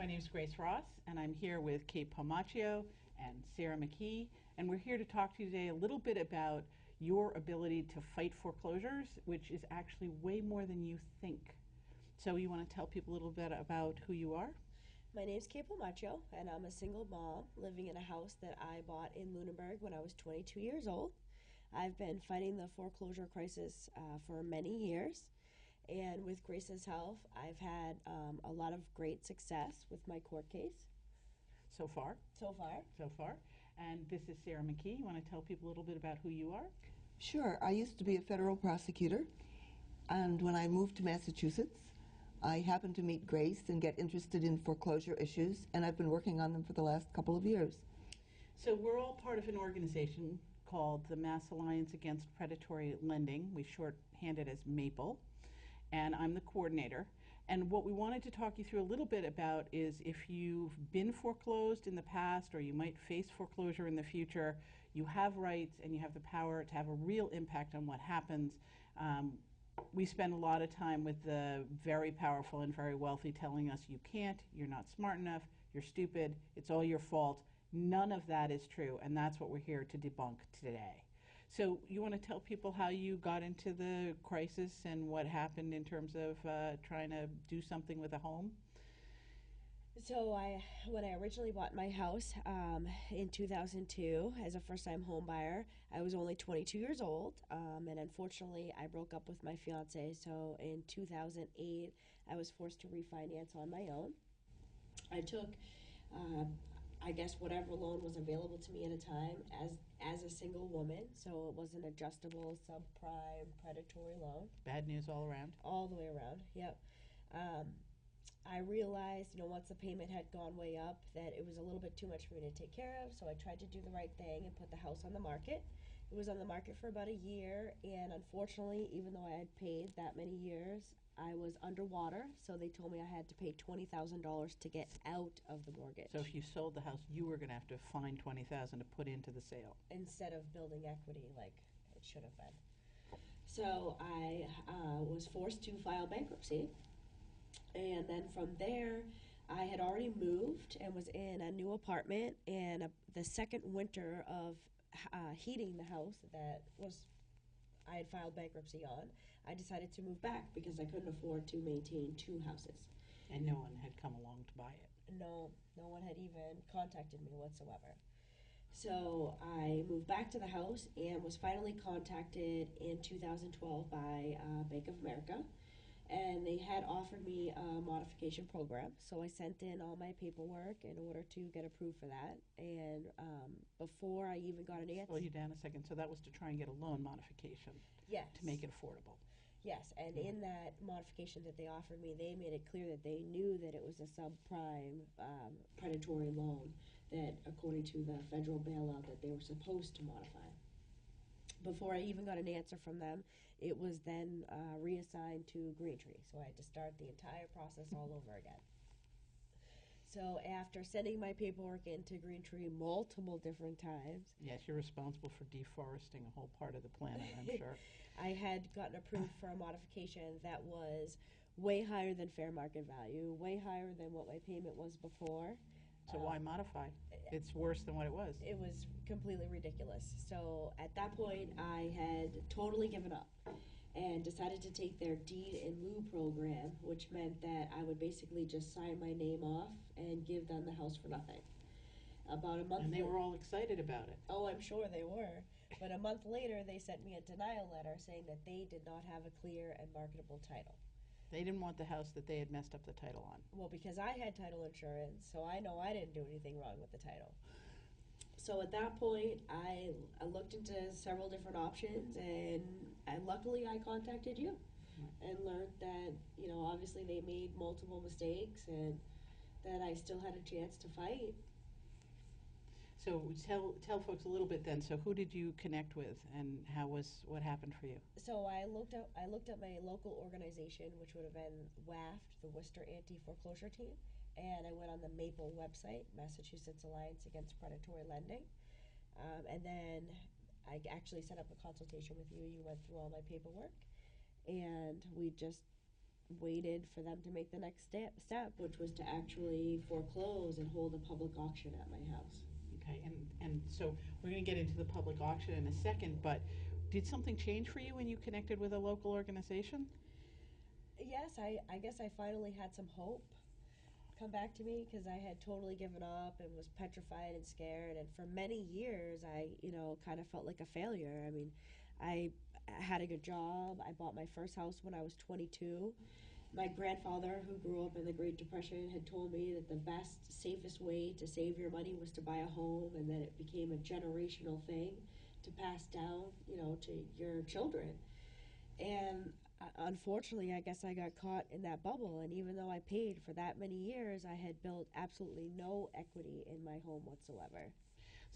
name is Grace Ross, and I'm here with Kate Palmacelo and Sarah McKee, and we're here to talk to you today a little bit about your ability to fight foreclosures, which is actually way more than you think. So you want to tell people a little bit about who you are? My name's Kate Palmacelo, and I'm a single mom living in a house that I bought in Lunenburg when I was 22 years old. I've been fighting the foreclosure crisis for many years, and with Grace's help, I've had a lot of great success with my court case. So far? So far. And this is Sarah McKee. You want to tell people a little bit about who you are? Sure. I used to be a federal prosecutor, and when I moved to Massachusetts, I happened to meet Grace and get interested in foreclosure issues, and I've been working on them for the last couple of years. So we're all part of an organization called the Mass Alliance Against Predatory Lending. We shorthand it as MAPLE, and I'm the coordinator. And what we wanted to talk you through a little bit about is if you've been foreclosed in the past or you might face foreclosure in the future, you have rights and you have the power to have a real impact on what happens. We spend a lot of time with the very powerful and very wealthy telling us you can't, you're not smart enough, you're stupid, it's all your fault. None of that is true, and that's what we're here to debunk today. So you want to tell people how you got into the crisis and what happened in terms of trying to do something with a home? So when I originally bought my house in 2002 as a first-time home buyer, I was only 22 years old, and unfortunately I broke up with my fiance. So in 2008, I was forced to refinance on my own. I took, I guess, whatever loan was available to me at a time as a single woman. So it was an adjustable, subprime, predatory loan. Bad news all around? All the way around, yep. I realized, once the payment had gone way up, that it was a little bit too much for me to take care of, so I tried to do the right thing and put the house on the market. It was on the market for about a year, and unfortunately, even though I had paid that many years, I was underwater, so they told me I had to pay $20,000 to get out of the mortgage. So if you sold the house, you were going to have to find $20,000 to put into the sale. Instead of building equity like it should have been. So I was forced to file bankruptcy. And then from there, I had already moved and was in a new apartment, and the second winter of heating the house that I had filed bankruptcy on, I decided to move back because I couldn't afford to maintain two houses. And no one had come along to buy it? No one had even contacted me whatsoever. So I moved back to the house and was finally contacted in 2012 by Bank of America. And they had offered me a modification program, so I sent in all my paperwork in order to get approved for that. And before I even got an answer... Slow you down a second. So that was to try and get a loan modification? Yes. To make it affordable? Yes, and in that modification that they offered me, they made it clear that they knew that it was a subprime predatory loan that, according to the federal bailout, that they were supposed to modify. Before I even got an answer from them, it was then reassigned to Greentree. So I had to start the entire process all over again. So after sending my paperwork into Greentree multiple different times... Yes, you're responsible for deforesting a whole part of the planet, I'm sure. I had gotten approved for a modification that was way higher than fair market value, way higher than what my payment was before. So why modify? It's worse than what it was. It was completely ridiculous. So at that point, I had totally given up and decided to take their deed in lieu program, which meant that I would basically just sign my name off and give them the house for nothing. About a month And they were all excited about it. Oh, I'm sure they were. But a month later, they sent me a denial letter saying that they did not have a clear and marketable title. They didn't want the house that they had messed up the title on. Well, because I had title insurance, so I know I didn't do anything wrong with the title. So at that point, I looked into several different options, and luckily I contacted you and learned that, obviously they made multiple mistakes and that I still had a chance to fight. So tell folks a little bit then. So who did you connect with, and what happened for you? So I looked at my local organization, which would have been WAFT, the Worcester Anti-Foreclosure Team, and I went on the MAPLE website, Massachusetts Alliance Against Predatory Lending, and then I actually set up a consultation with you. You went through all my paperwork, and we just waited for them to make the next step, which was to actually foreclose and hold a public auction at my house. Okay, and so we're going to get into the public auction in a second, but did something change for you when you connected with a local organization? Yes, I guess I finally had some hope come back to me, because I had totally given up and was petrified and scared, and for many years I kind of felt like a failure. I mean, I had a good job. I bought my first house when I was 22. My grandfather, who grew up in the Great Depression, had told me that the best, safest way to save your money was to buy a home, and that it became a generational thing to pass down, to your children. And unfortunately, I guess I got caught in that bubble, and even though I paid for that many years, I had built absolutely no equity in my home whatsoever.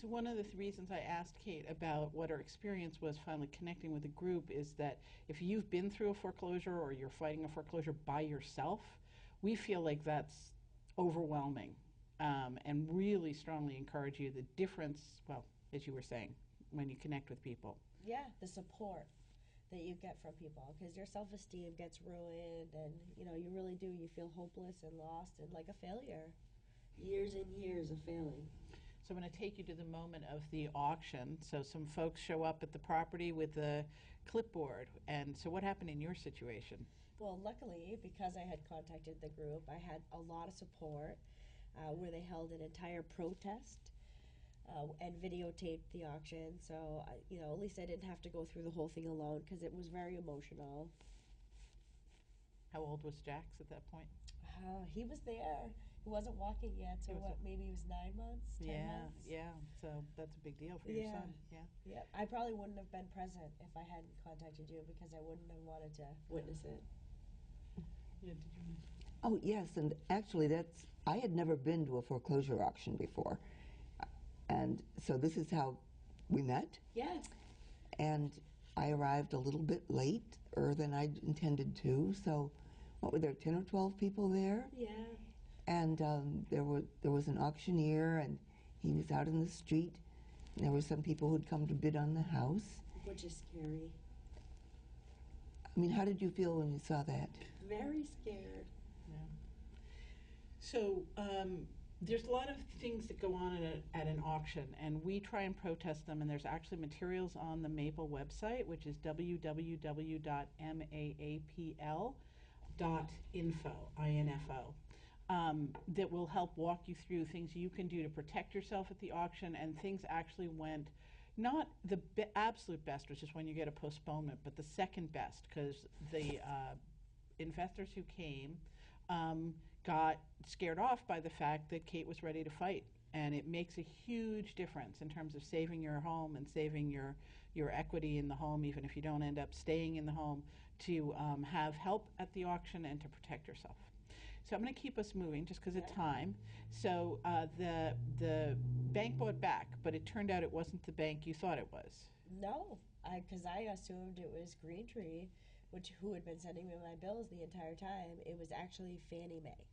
So one of the reasons I asked Kate about what her experience was finally connecting with a group is that if you've been through a foreclosure or you're fighting a foreclosure by yourself, we feel like that's overwhelming, and really strongly encourage you. The difference, well, as you were saying, when you connect with people. Yeah, the support that you get from people, because your self-esteem gets ruined, and you really do. You feel hopeless and lost and like a failure. Years and years of failing. So I'm going to take you to the moment of the auction. So some folks show up at the property with a clipboard. And so what happened in your situation? Well, luckily, because I had contacted the group, I had a lot of support, where they held an entire protest and videotaped the auction. So, at least I didn't have to go through the whole thing alone, because it was very emotional. How old was Jax at that point? He was there. He wasn't walking yet, so maybe he was 9 months, 10 months? Yeah, so that's a big deal for your son. Yeah, I probably wouldn't have been present if I hadn't contacted you, because I wouldn't have wanted to witness it. Yeah, did you? Oh, yes, and actually I had never been to a foreclosure auction before. And so this is how we met. Yes. And I arrived a little bit later than I intended to. So, what were there, 10 or 12 people there? Yeah. And there was an auctioneer, and he was out in the street. And there were some people who'd come to bid on the house. Which is scary. I mean, how did you feel when you saw that? Very scared. Yeah. So there's a lot of things that go on at an auction, and we try and protest them, and there's actually materials on the Maple website, which is www.maapl.info, that will help walk you through things you can do to protect yourself at the auction. And things actually went not the absolute best, which is when you get a postponement, but the second best, because the investors who came got scared off by the fact that Kate was ready to fight. And it makes a huge difference in terms of saving your home and saving your equity in the home, even if you don't end up staying in the home, to have help at the auction and to protect yourself. So I'm going to keep us moving just because of time. So the bank bought back, but it turned out it wasn't the bank you thought it was. No, because I assumed it was Green Tree, who had been sending me my bills the entire time. It was actually Fannie Mae.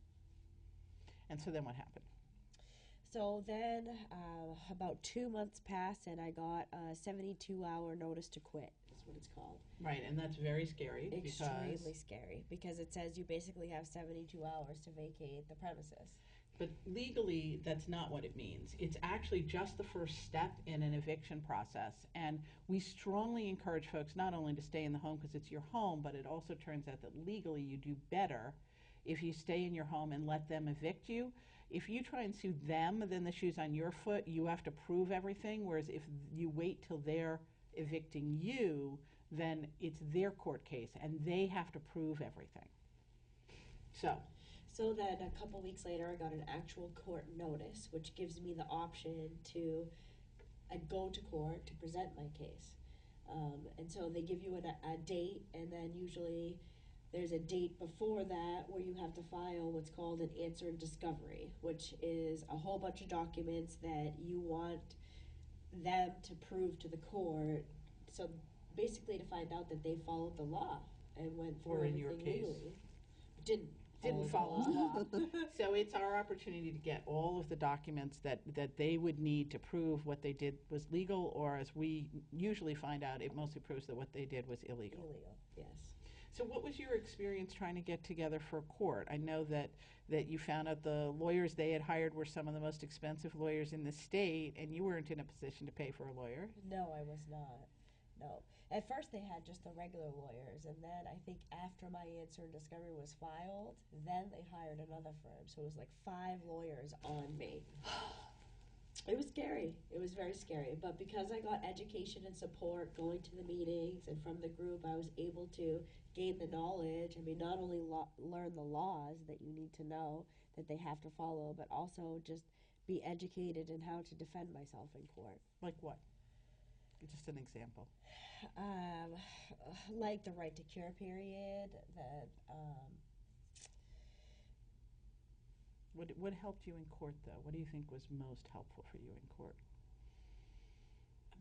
And so then what happened? So then about 2 months passed, and I got a 72-hour notice to quit, is what it's called. Right, and that's very scary. Extremely scary, because it says you basically have 72 hours to vacate the premises. But legally, that's not what it means. It's actually just the first step in an eviction process. And we strongly encourage folks not only to stay in the home because it's your home, but it also turns out that legally you do better if you stay in your home and let them evict you. If you try and sue them, then the shoe's on your foot. You have to prove everything, whereas if you wait till they're evicting you, then it's their court case, and they have to prove everything. So then a couple weeks later, I got an actual court notice, which gives me the option to go to court to present my case. And so they give you a date, and then usually there's a date before that where you have to file what's called an answer in discovery, which is a whole bunch of documents that you want them to prove to the court. So basically to find out that they followed the law and went through everything legally. Didn't follow the law. So it's our opportunity to get all of the documents that they would need to prove what they did was legal, or as we usually find out, it mostly proves that what they did was illegal. Illegal, yes. So what was your experience trying to get together for court? I know that you found out the lawyers they had hired were some of the most expensive lawyers in the state, and you weren't in a position to pay for a lawyer. No, I was not. No. At first, they had just the regular lawyers, and then I think after my answer in discovery was filed, then they hired another firm. So it was like 5 lawyers on me. It was scary. It was very scary. But because I got education and support, going to the meetings, and from the group, I was able to gain the knowledge. I mean, not only learn the laws that you need to know that they have to follow, but also just be educated in how to defend myself in court. Like what? Just an example. Like the right to cure period, that What helped you in court, though? What do you think was most helpful for you in court?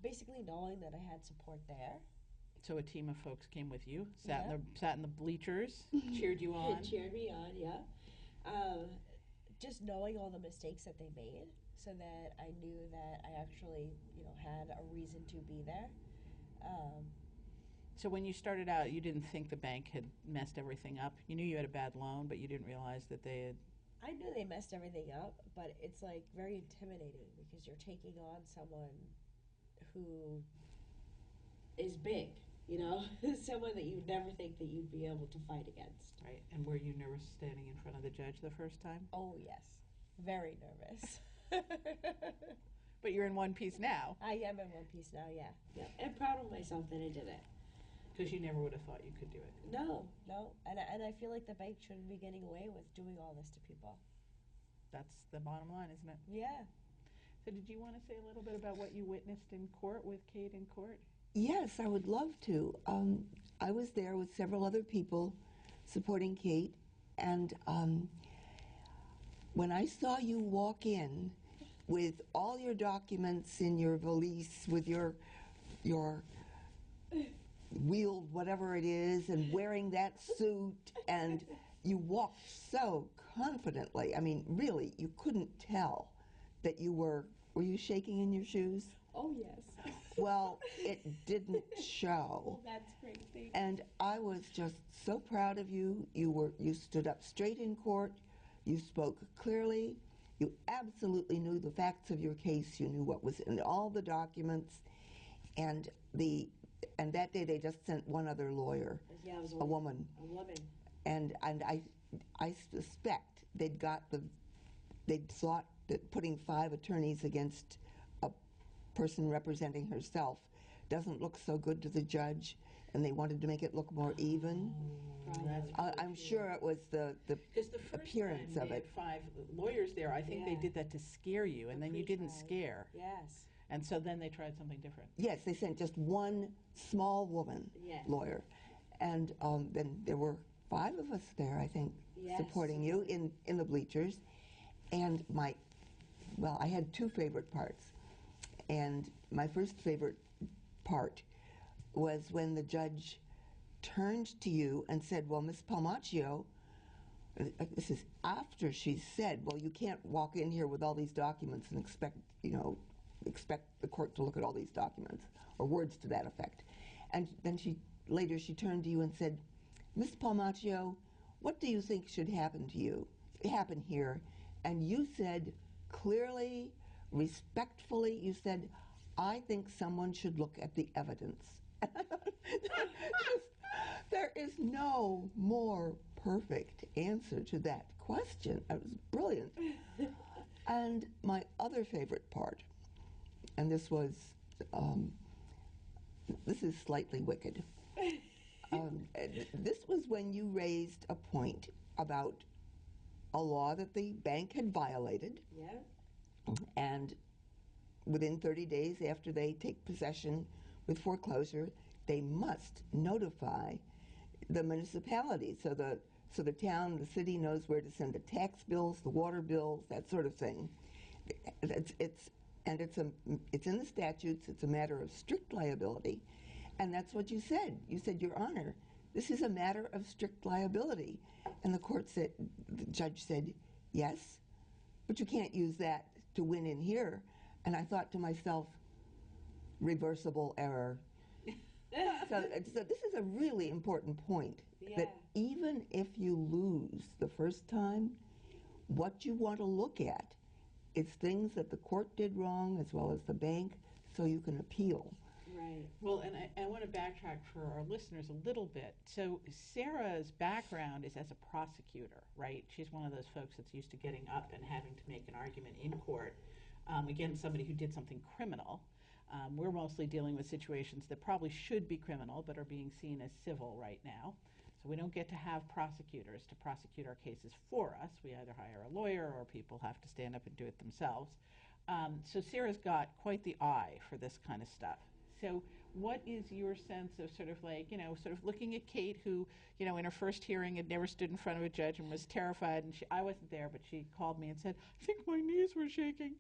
basically knowing that I had support there. So a team of folks came with you, sat in the bleachers, cheered you on. It cheered me on, yeah. Just knowing all the mistakes that they made, so that I knew that I actually, had a reason to be there. So when you started out, you didn't think the bank had messed everything up. You knew you had a bad loan, but you didn't realize that they had. I knew they messed everything up, but it's like very intimidating because you're taking on someone who is big, someone that you'd never think that you'd be able to fight against. Right. And were you nervous standing in front of the judge the first time? Oh, yes. Very nervous. But you're in one piece now. I am in one piece now, yeah. And proud of myself that I did it. Because you never would have thought you could do it. No. And I feel like the bank shouldn't be getting away with doing all this to people. That's the bottom line, isn't it? Yeah. So did you want to say a little bit about what you witnessed in court with Kate in court? Yes, I would love to. I was there with several other people supporting Kate, and when I saw you walk in with all your documents in your valise, with your wheeled whatever it is, and wearing that suit, and you walked so confidently. I mean, really, you couldn't tell that you were you shaking in your shoes? Oh, yes. Well, it didn't show. Well, that's great. Thank you. And I was just so proud of you. You stood up straight in court. You spoke clearly. You absolutely knew the facts of your case. You knew what was in all the documents. And that day they just sent one other lawyer. Yeah, it was a woman. A woman. And I suspect they'd thought that putting 5 attorneys against a person representing herself doesn't look so good to the judge, and they wanted to make it look more even. I'm sure it was the appearance of it. Because the first time they had 5 lawyers there, I think they did that to scare you, and then you didn't scare. Yes. And so then they tried something different. Yes, they sent just one small woman lawyer. And then there were 5 of us there, I think, supporting you in the bleachers. And I had 2 favorite parts. And my first favorite part was when the judge turned to you and said, well, Miss Palmacelo, this is after she said, well, you can't walk in here with all these documents and expect the court to look at all these documents, or words to that effect. And then later she turned to you and said, Miss Palmacelo, what do you think should happen here? And you said clearly, respectfully, you said, I think someone should look at the evidence. There is no more perfect answer to that question. It was brilliant. And my other favorite part, and this is slightly wicked. This was when you raised a point about a law that the bank had violated. Yeah. And within 30 days after they take possession with foreclosure, they must notify the municipality so the town, the city knows where to send the tax bills, the water bills, that sort of thing. It's in the statutes. It's a matter of strict liability, and that's what you said. You said, Your Honor, this is a matter of strict liability. And the judge said, yes, but you can't use that to win in here. And I thought to myself, reversible error. So this is a really important point that even if you lose the first time, what you want to look at is things that the court did wrong as well as the bank, so you can appeal. Right. Well, and I want to backtrack for our listeners a little bit. So Sarah's background is as a prosecutor, right? She's one of those folks that's used to getting up and having to make an argument in court against somebody who did something criminal. We're mostly dealing with situations that probably should be criminal but are being seen as civil right now. So we don't get to have prosecutors to prosecute our cases for us. We either hire a lawyer or people have to stand up and do it themselves. So Sarah's got quite the eye for this kind of stuff. So what is your sense of sort of like, sort of looking at Kate, who, in her first hearing had never stood in front of a judge and was terrified, and I wasn't there, but she called me and said, I think my knees were shaking.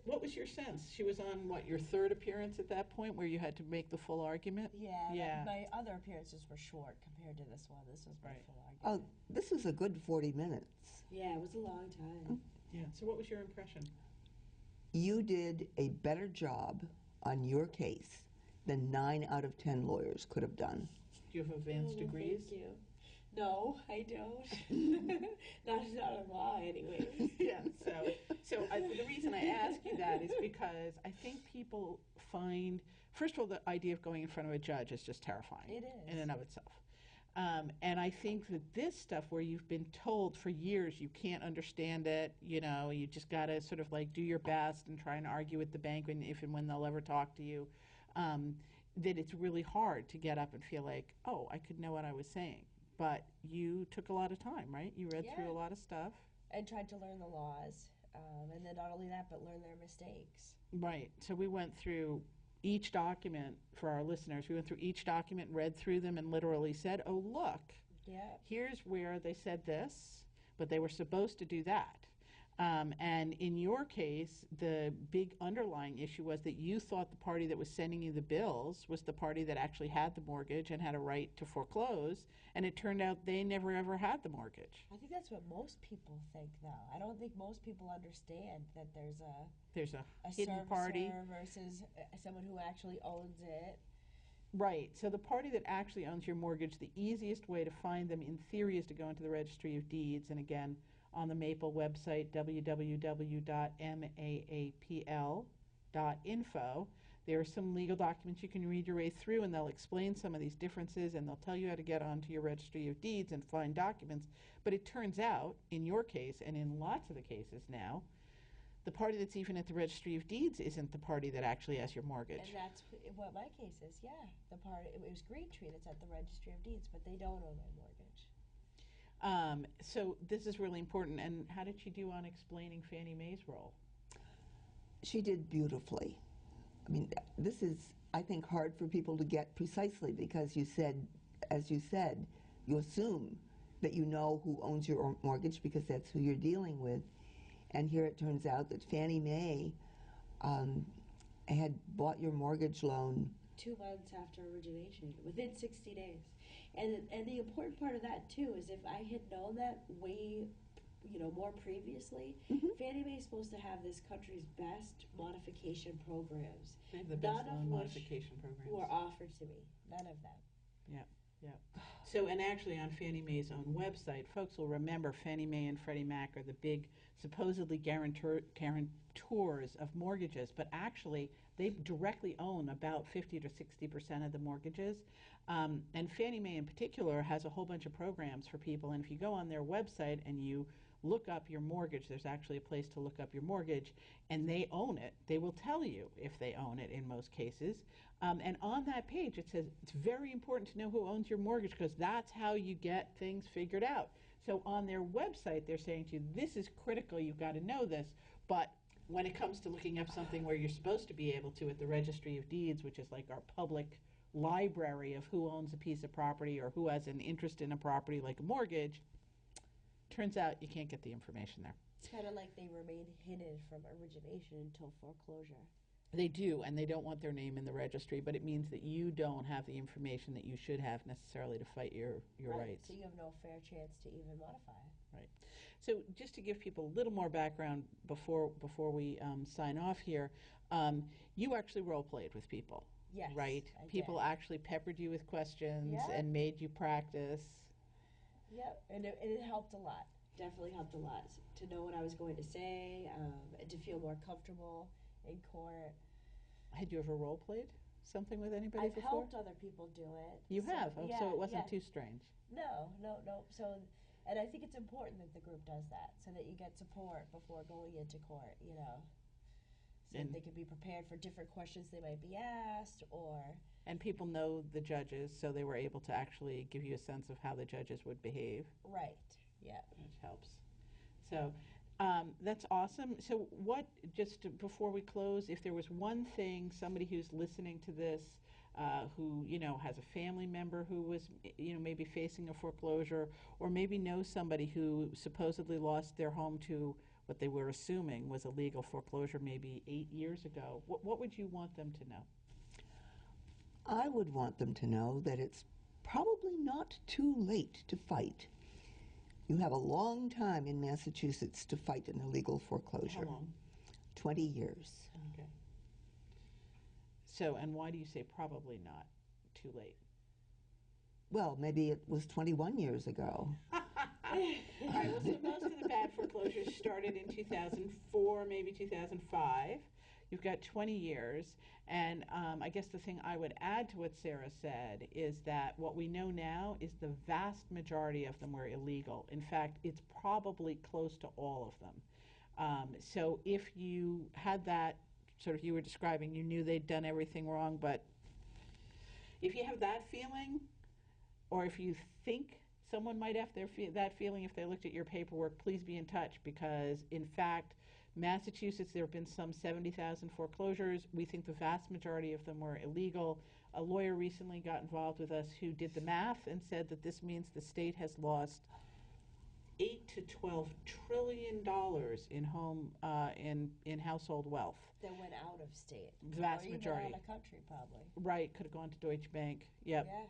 What was your sense? She was on, your third appearance at that point where you had to make the full argument? Yeah. My other appearances were short compared to this one. This was my full argument. Oh, this was a good 40 minutes. Yeah, it was a long time. Yeah. So what was your impression? You did a better job on your case than 9 out of 10 lawyers could have done. Do you have advanced degrees? Thank you. No, I don't. not in law, anyways. Yeah. So the reason I ask you that is because I think people find, first of all, the idea of going in front of a judge is just terrifying. It is. In and of itself. And I think that this stuff where you've been told for years you can't understand it, you just got to sort of like do your best and try and argue with the bank if and when they'll ever talk to you, that it's really hard to get up and feel like, oh, I could know what I was saying. But you took a lot of time, right? You read through a lot of stuff. And tried to learn the laws. And then not only that, but learn their mistakes. Right. So we went through each document for our listeners. We went through each document, read through them, and literally said, oh, look, here's where they said this, but they were supposed to do that. And in your case, the big underlying issue was that you thought the party that was sending you the bills was the party that actually had the mortgage and had a right to foreclose, and it turned out they never ever had the mortgage. I think that's what most people think, though. I don't think most people understand that there's a hidden party versus someone who actually owns it. Right. So the party that actually owns your mortgage, the easiest way to find them in theory is to go into the Registry of Deeds, and again, on the Maple website, www.maapl.info. There are some legal documents you can read your way through, and they'll explain some of these differences, and they'll tell you how to get onto your Registry of Deeds and find documents. But it turns out, in your case, and in lots of the cases now, the party that's even at the Registry of Deeds isn't the party that actually has your mortgage. And that's what my case is, The party, it was Green Tree that's at the Registry of Deeds, but they don't own my mortgage. So this is really important. And how did she do on explaining Fannie Mae's role? She did beautifully. I mean, this is, I think, hard for people to get precisely because as you said, you assume that you know who owns your mortgage because that's who you're dealing with. And here it turns out that Fannie Mae had bought your mortgage loan 2 months after origination, within 60 days. And the important part of that, too, is if I had known that way, more previously, Fannie Mae is supposed to have this country's best modification programs. They have the best loan modification programs. Were offered to me. None of them. Yeah. So, and actually on Fannie Mae's own website, folks will remember Fannie Mae and Freddie Mac are the big supposedly guarantors of mortgages, but actually they directly own about 50 to 60% of the mortgages. And Fannie Mae in particular has a whole bunch of programs for people, and if you go on their website and you look up your mortgage, there's actually a place to look up your mortgage, and they own it. They will tell you if they own it in most cases. And on that page it says it's very important to know who owns your mortgage because that's how you get things figured out. So on their website they're saying to you, this is critical, you've got to know this, but when it comes to looking up something where you're supposed to be able to at the Registry of Deeds, which is like our public library of who owns a piece of property or who has an interest in a property like a mortgage, turns out you can't get the information there. It's kind of like they remain hidden from origination until foreclosure. They do, and they don't want their name in the registry, but it means that you don't have the information that you should have necessarily to fight your rights. So you have no fair chance to even modify it. Right. So just to give people a little more background before we sign off here, you actually role-played with people. Yes, right? I People did. actually peppered you with questions Yeah. and made you practice. Yep, and it helped a lot. Definitely helped a lot to know what I was going to say, and to feel more comfortable in court. Had you ever role played something with anybody I've before? helped other people do it. You so, have? Oh, yeah, so it wasn't yeah. too strange. No, no, no. So, and I think it's important that the group does that so that you get support before going into court, you know. So And- they can be prepared for different questions they might be asked or. And people know the judges, so they were able to actually give you a sense of how the judges would behave, Right, yeah. which helps. So that's awesome. So what, just before we close, if there was one thing, somebody who's listening to this, who, you know, has a family member who was, you know, maybe facing a foreclosure, or maybe knows somebody who supposedly lost their home to what they were assuming was a legal foreclosure maybe 8 years ago, what would you want them to know? I would want them to know that it's probably not too late to fight. You have a long time in Massachusetts to fight an illegal foreclosure. How long? 20 years. Okay. So, and why do you say probably not too late? Well, maybe it was 21 years ago. All right, well, so most of the bad foreclosures started in 2004, maybe 2005. You've got 20 years, and I guess the thing I would add to what Sarah said is that what we know now is the vast majority of them were illegal. In fact, it's probably close to all of them. So if you had that, sort of you were describing, you knew they'd done everything wrong, but if you have that feeling, or if you think someone might have that feeling if they looked at your paperwork, please be in touch, because in fact, Massachusetts, there have been some 70,000 foreclosures. We think the vast majority of them were illegal. A lawyer recently got involved with us who did the math and said that this means the state has lost $8 to $12 trillion in home in household wealth. That went out of state. The vast or even majority. out of country, probably. Right, could have gone to Deutsche Bank. Yep. Yeah.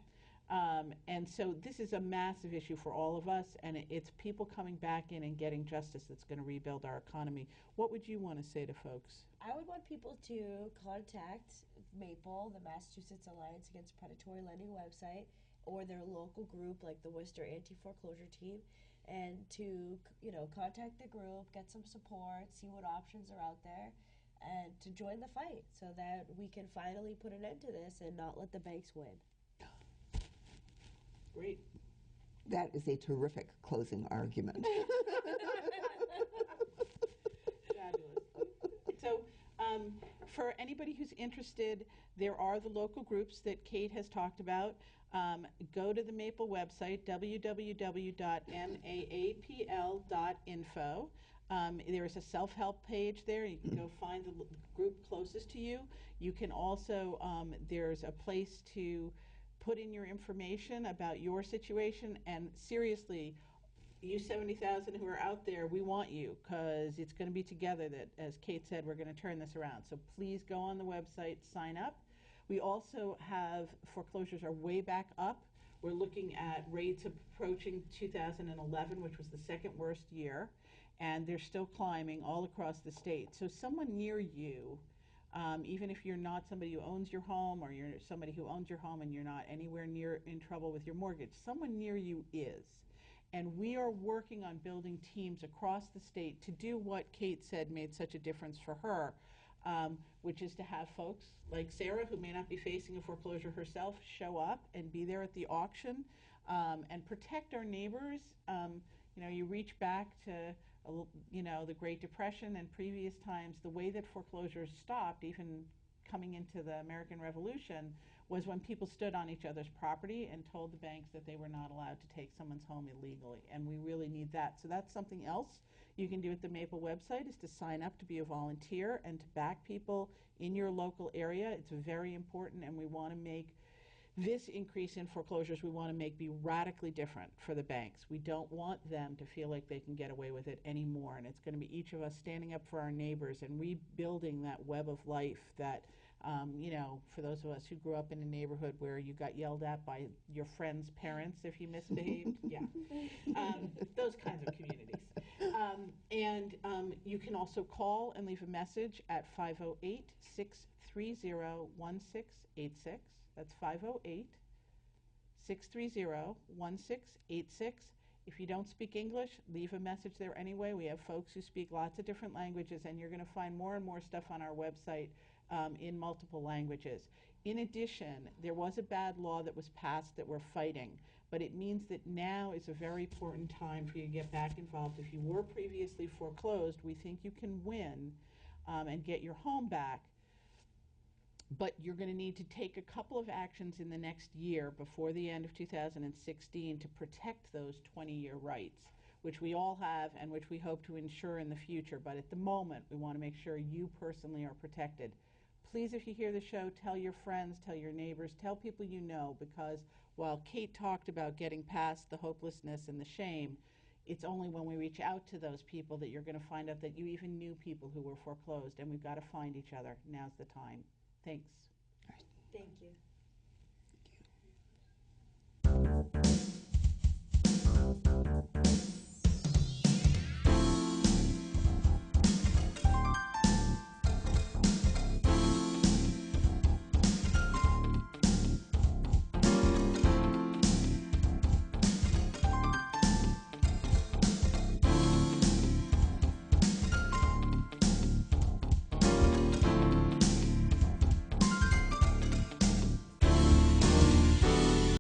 And so this is a massive issue for all of us, and it's people coming back in and getting justice that's going to rebuild our economy. What would you want to say to folks? I would want people to contact MAPLE, the Massachusetts Alliance Against Predatory Lending website, or their local group like the Worcester Anti-Foreclosure Team, and to, you know, contact the group, get some support, see what options are out there, and to join the fight so that we can finally put an end to this and not let the banks win. Great. That is a terrific closing argument. Fabulous. So for anybody who's interested, there are the local groups that Kate has talked about. Go to the Maple website, www.maapl.info. There is a self-help page there. You can go find the group closest to you. You can also, there's a place to put in your information about your situation, and seriously, you 70,000 who are out there, we want you, because it's going to be together that, as Kate said, we're going to turn this around. So please go on the website, sign up. We also have foreclosures are way back up. We're looking at rates approaching 2011, which was the second worst year, and they're still climbing all across the state. So someone near you, even if you're not somebody who owns your home, or you're somebody who owns your home and you're not anywhere near in trouble with your mortgage, someone near you is. And we are working on building teams across the state to do what Kate said made such a difference for her, which is to have folks like Sarah, who may not be facing a foreclosure herself, show up and be there at the auction, and protect our neighbors. You know, you reach back to you know, the Great Depression and previous times. The way that foreclosures stopped, even coming into the American Revolution, was when people stood on each other's property and told the banks that they were not allowed to take someone's home illegally, and we really need that. So that's something else you can do at the Maple website, is to sign up to be a volunteer and to back people in your local area. It's very important, and we want to make this increase in foreclosures, we want to make be radically different for the banks. We don't want them to feel like they can get away with it anymore, and it's going to be each of us standing up for our neighbors and rebuilding that web of life that You know, for those of us who grew up in a neighborhood where you got yelled at by your friends' parents if you misbehaved, yeah, those kinds of communities. You can also call and leave a message at 508-630-1686. That's 508-630-1686. If you don't speak English, leave a message there anyway. We have folks who speak lots of different languages, and you're going to find more and more stuff on our website in multiple languages. In addition, there was a bad law that was passed that we're fighting, but it means that now is a very important time for you to get back involved. If you were previously foreclosed, we think you can win and get your home back. But you're going to need to take a couple of actions in the next year before the end of 2016 to protect those 20-year rights, which we all have and which we hope to ensure in the future. But at the moment, we want to make sure you personally are protected. Please, if you hear the show, tell your friends, tell your neighbors, tell people you know, because while Kate talked about getting past the hopelessness and the shame, it's only when we reach out to those people that you're going to find out that you even knew people who were foreclosed, and we've got to find each other. Now's the time. Thanks. Thank you.